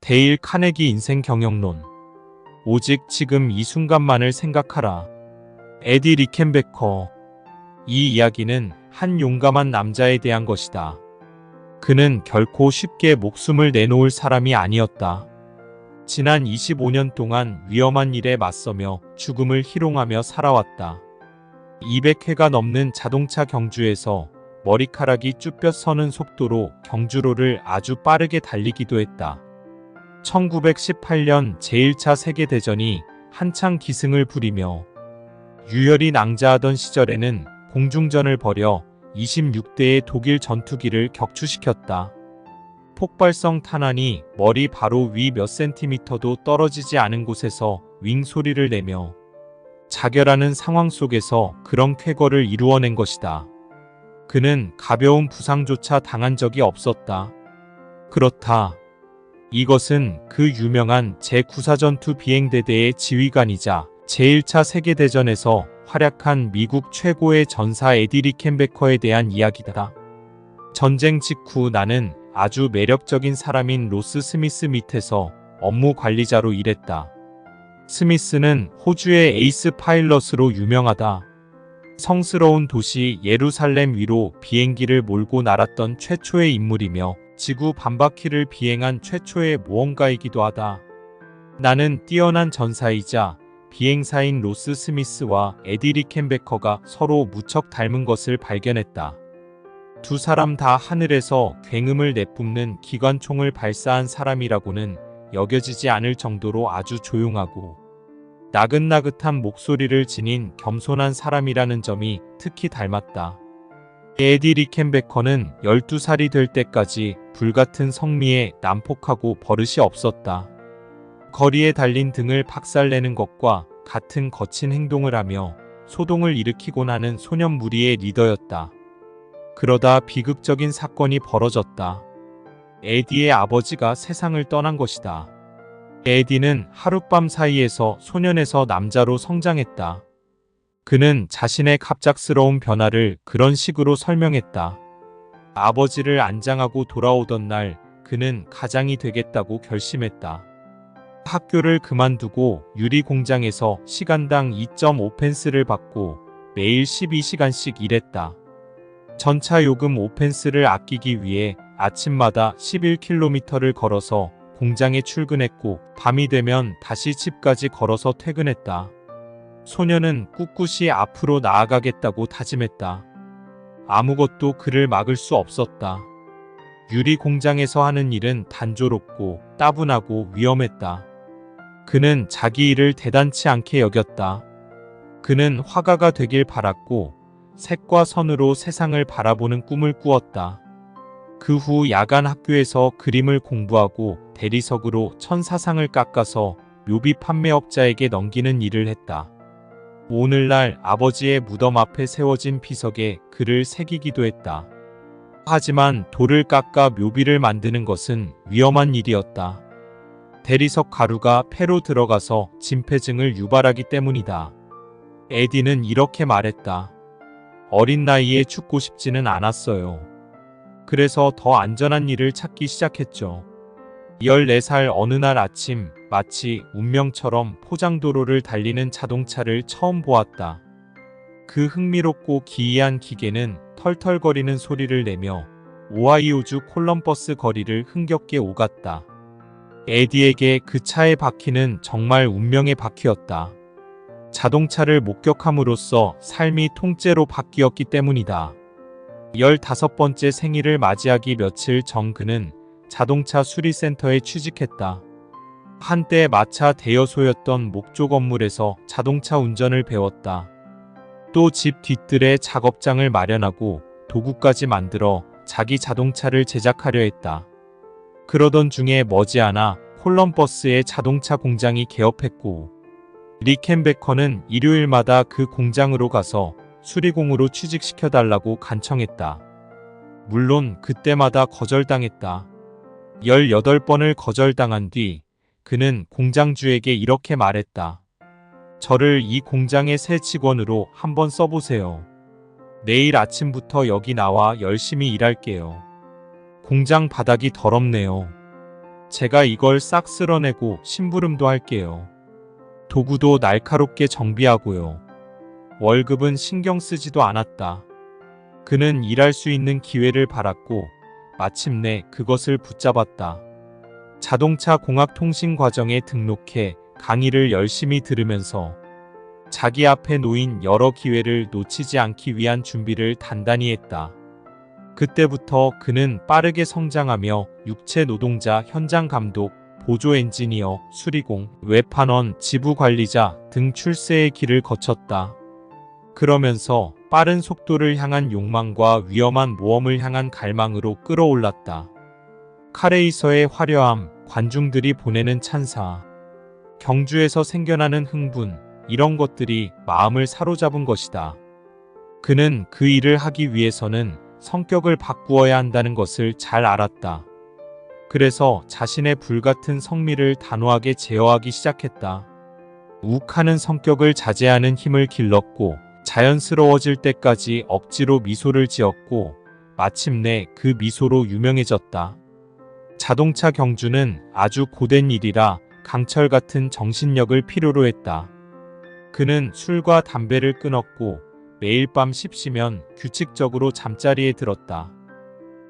데일 카네기 인생 경영론. 오직 지금 이 순간만을 생각하라. 에디 리켄베커. 이 이야기는 한 용감한 남자에 대한 것이다. 그는 결코 쉽게 목숨을 내놓을 사람이 아니었다. 지난 25년 동안 위험한 일에 맞서며 죽음을 희롱하며 살아왔다. 200회가 넘는 자동차 경주에서 머리카락이 쭈뼛 서는 속도로 경주로를 아주 빠르게 달리기도 했다. 1918년 제1차 세계대전이 한창 기승을 부리며 유혈이 낭자하던 시절에는 공중전을 벌여 26대의 독일 전투기를 격추시켰다. 폭발성 탄환이 머리 바로 위 몇 센티미터도 떨어지지 않은 곳에서 윙 소리를 내며 자결하는 상황 속에서 그런 쾌거를 이루어낸 것이다. 그는 가벼운 부상조차 당한 적이 없었다. 그렇다. 이것은 그 유명한 제9사전투 비행대대의 지휘관이자 제1차 세계대전에서 활약한 미국 최고의 전사 에디 리켄베커에 대한 이야기다. 전쟁 직후 나는 아주 매력적인 사람인 로스 스미스 밑에서 업무 관리자로 일했다. 스미스는 호주의 에이스 파일럿으로 유명하다. 성스러운 도시 예루살렘 위로 비행기를 몰고 날았던 최초의 인물이며 지구 반바퀴를 비행한 최초의 모험가이기도 하다. 나는 뛰어난 전사이자 비행사인 로스 스미스와 에디 리켄베커가 서로 무척 닮은 것을 발견했다. 두 사람 다 하늘에서 굉음을 내뿜는 기관총을 발사한 사람이라고는 여겨지지 않을 정도로 아주 조용하고 나긋나긋한 목소리를 지닌 겸손한 사람이라는 점이 특히 닮았다. 에디 리켄베커는 12살이 될 때까지 불같은 성미에 난폭하고 버릇이 없었다. 거리에 달린 등을 박살내는 것과 같은 거친 행동을 하며 소동을 일으키곤 하는 소년 무리의 리더였다. 그러다 비극적인 사건이 벌어졌다. 에디의 아버지가 세상을 떠난 것이다. 에디는 하룻밤 사이에서 소년에서 남자로 성장했다. 그는 자신의 갑작스러운 변화를 그런 식으로 설명했다. 아버지를 안장하고 돌아오던 날 그는 가장이 되겠다고 결심했다. 학교를 그만두고 유리 공장에서 시간당 2.5펜스를 받고 매일 12시간씩 일했다. 전차 요금 5펜스를 아끼기 위해 아침마다 11km를 걸어서 공장에 출근했고 밤이 되면 다시 집까지 걸어서 퇴근했다. 소녀는 꿋꿋이 앞으로 나아가겠다고 다짐했다. 아무것도 그를 막을 수 없었다. 유리 공장에서 하는 일은 단조롭고 따분하고 위험했다. 그는 자기 일을 대단치 않게 여겼다. 그는 화가가 되길 바랐고 색과 선으로 세상을 바라보는 꿈을 꾸었다. 그 후 야간 학교에서 그림을 공부하고 대리석으로 천사상을 깎아서 묘비 판매업자에게 넘기는 일을 했다. 오늘날 아버지의 무덤 앞에 세워진 비석에 글을 새기기도 했다. 하지만 돌을 깎아 묘비를 만드는 것은 위험한 일이었다. 대리석 가루가 폐로 들어가서 진폐증을 유발하기 때문이다. 에디는 이렇게 말했다. 어린 나이에 죽고 싶지는 않았어요. 그래서 더 안전한 일을 찾기 시작했죠. 14살 어느 날 아침 마치 운명처럼 포장도로를 달리는 자동차를 처음 보았다. 그 흥미롭고 기이한 기계는 털털거리는 소리를 내며 오하이오주 콜럼버스 거리를 흥겹게 오갔다. 에디에게 그 차의 바퀴는 정말 운명의 바퀴였다. 자동차를 목격함으로써 삶이 통째로 바뀌었기 때문이다. 15번째 생일을 맞이하기 며칠 전 그는 자동차 수리센터에 취직했다. 한때 마차 대여소였던 목조 건물에서 자동차 운전을 배웠다. 또 집 뒤뜰에 작업장을 마련하고 도구까지 만들어 자기 자동차를 제작하려 했다. 그러던 중에 머지않아 콜럼버스의 자동차 공장이 개업했고 리켄베커는 일요일마다 그 공장으로 가서 수리공으로 취직시켜달라고 간청했다. 물론 그때마다 거절당했다. 18번을 거절당한 뒤 그는 공장주에게 이렇게 말했다. 저를 이 공장의 새 직원으로 한번 써보세요. 내일 아침부터 여기 나와 열심히 일할게요. 공장 바닥이 더럽네요. 제가 이걸 싹 쓸어내고 심부름도 할게요. 도구도 날카롭게 정비하고요. 월급은 신경 쓰지도 않았다. 그는 일할 수 있는 기회를 바랐고 마침내 그것을 붙잡았다. 자동차 공학 통신 과정에 등록해 강의를 열심히 들으면서 자기 앞에 놓인 여러 기회를 놓치지 않기 위한 준비를 단단히 했다. 그때부터 그는 빠르게 성장하며 육체 노동자, 현장 감독, 보조 엔지니어, 수리공, 외판원, 지부 관리자 등 출세의 길을 거쳤다. 그러면서 빠른 속도를 향한 욕망과 위험한 모험을 향한 갈망으로 끌어올랐다. 카레이서의 화려함, 관중들이 보내는 찬사, 경주에서 생겨나는 흥분, 이런 것들이 마음을 사로잡은 것이다. 그는 그 일을 하기 위해서는 성격을 바꾸어야 한다는 것을 잘 알았다. 그래서 자신의 불같은 성미를 단호하게 제어하기 시작했다. 욱하는 성격을 자제하는 힘을 길렀고 자연스러워질 때까지 억지로 미소를 지었고 마침내 그 미소로 유명해졌다. 자동차 경주는 아주 고된 일이라 강철 같은 정신력을 필요로 했다. 그는 술과 담배를 끊었고 매일 밤 십시면 규칙적으로 잠자리에 들었다.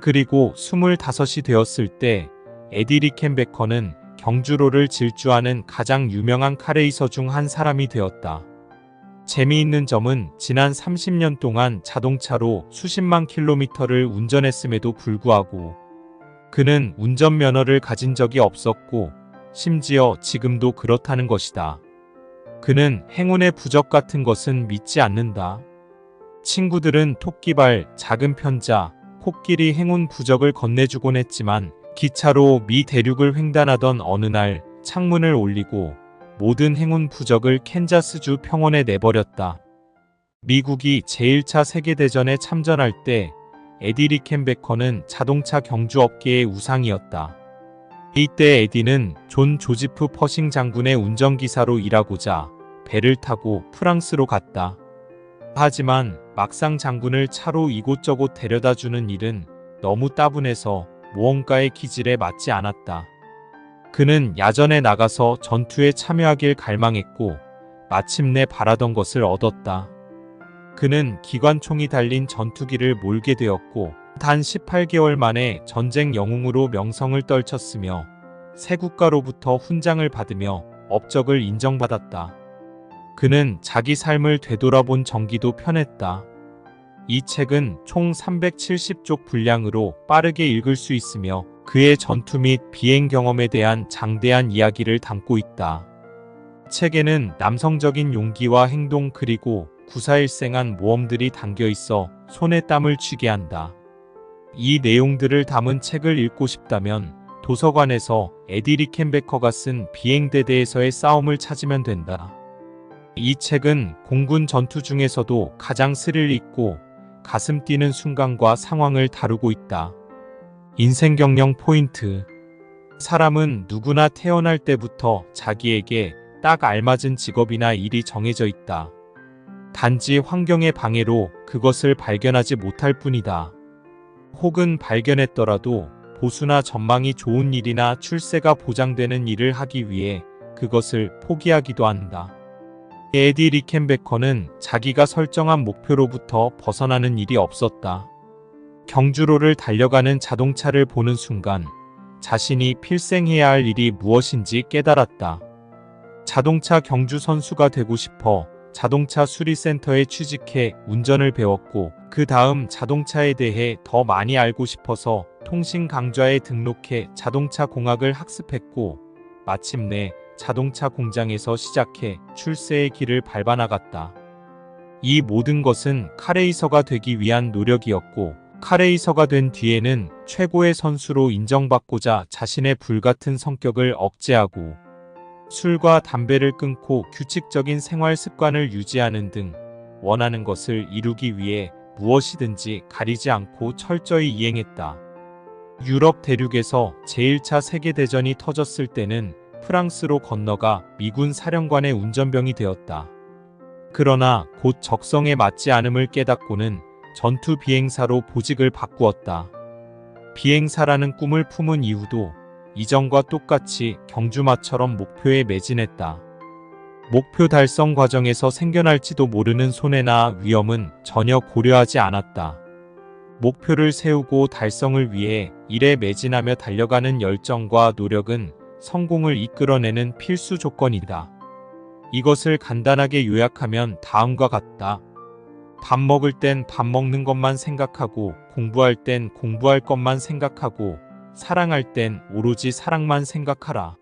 그리고 25이 되었을 때 에디 리켄베커는 경주로를 질주하는 가장 유명한 카레이서 중 한 사람이 되었다. 재미있는 점은 지난 30년 동안 자동차로 수십만 킬로미터를 운전했음에도 불구하고 그는 운전면허를 가진 적이 없었고 심지어 지금도 그렇다는 것이다. 그는 행운의 부적 같은 것은 믿지 않는다. 친구들은 토끼발, 작은 편자, 코끼리 행운 부적을 건네주곤 했지만 기차로 미 대륙을 횡단하던 어느 날 창문을 올리고 모든 행운 부적을 캔자스주 평원에 내버렸다. 미국이 제1차 세계대전에 참전할 때 에디 리켄베커는 자동차 경주업계의 우상이었다. 이때 에디는 존 조지프 퍼싱 장군의 운전기사로 일하고자 배를 타고 프랑스로 갔다. 하지만 막상 장군을 차로 이곳저곳 데려다주는 일은 너무 따분해서 모험가의 기질에 맞지 않았다. 그는 야전에 나가서 전투에 참여하길 갈망했고 마침내 바라던 것을 얻었다. 그는 기관총이 달린 전투기를 몰게 되었고 단 18개월 만에 전쟁 영웅으로 명성을 떨쳤으며 새 국가로부터 훈장을 받으며 업적을 인정받았다. 그는 자기 삶을 되돌아본 정기도 펴냈다. 이 책은 총 370쪽 분량으로 빠르게 읽을 수 있으며 그의 전투 및 비행 경험에 대한 장대한 이야기를 담고 있다. 책에는 남성적인 용기와 행동 그리고 구사일생한 모험들이 담겨 있어 손에 땀을 쥐게 한다. 이 내용들을 담은 책을 읽고 싶다면 도서관에서 에디 리켄베커가 쓴 비행대대에서의 싸움을 찾으면 된다. 이 책은 공군 전투 중에서도 가장 스릴 있고 가슴 뛰는 순간과 상황을 다루고 있다. 인생 경영 포인트. 사람은 누구나 태어날 때부터 자기에게 딱 알맞은 직업이나 일이 정해져 있다. 단지 환경의 방해로 그것을 발견하지 못할 뿐이다. 혹은 발견했더라도 보수나 전망이 좋은 일이나 출세가 보장되는 일을 하기 위해 그것을 포기하기도 한다. 에디 리켄베커는 자기가 설정한 목표로부터 벗어나는 일이 없었다. 경주로를 달려가는 자동차를 보는 순간 자신이 필생해야 할 일이 무엇인지 깨달았다. 자동차 경주 선수가 되고 싶어 자동차 수리센터에 취직해 운전을 배웠고 그 다음 자동차에 대해 더 많이 알고 싶어서 통신 강좌에 등록해 자동차 공학을 학습했고 마침내 자동차 공장에서 시작해 출세의 길을 밟아나갔다. 이 모든 것은 카레이서가 되기 위한 노력이었고 카레이서가 된 뒤에는 최고의 선수로 인정받고자 자신의 불같은 성격을 억제하고 술과 담배를 끊고 규칙적인 생활 습관을 유지하는 등 원하는 것을 이루기 위해 무엇이든지 가리지 않고 철저히 이행했다. 유럽 대륙에서 제1차 세계대전이 터졌을 때는 프랑스로 건너가 미군 사령관의 운전병이 되었다. 그러나 곧 적성에 맞지 않음을 깨닫고는 전투 비행사로 보직을 바꾸었다. 비행사라는 꿈을 품은 이후도 이전과 똑같이 경주마처럼 목표에 매진했다. 목표 달성 과정에서 생겨날지도 모르는 손해나 위험은 전혀 고려하지 않았다. 목표를 세우고 달성을 위해 일에 매진하며 달려가는 열정과 노력은 성공을 이끌어내는 필수 조건이다. 이것을 간단하게 요약하면 다음과 같다. 밥 먹을 땐 밥 먹는 것만 생각하고, 공부할 땐 공부할 것만 생각하고, 사랑할 땐 오로지 사랑만 생각하라.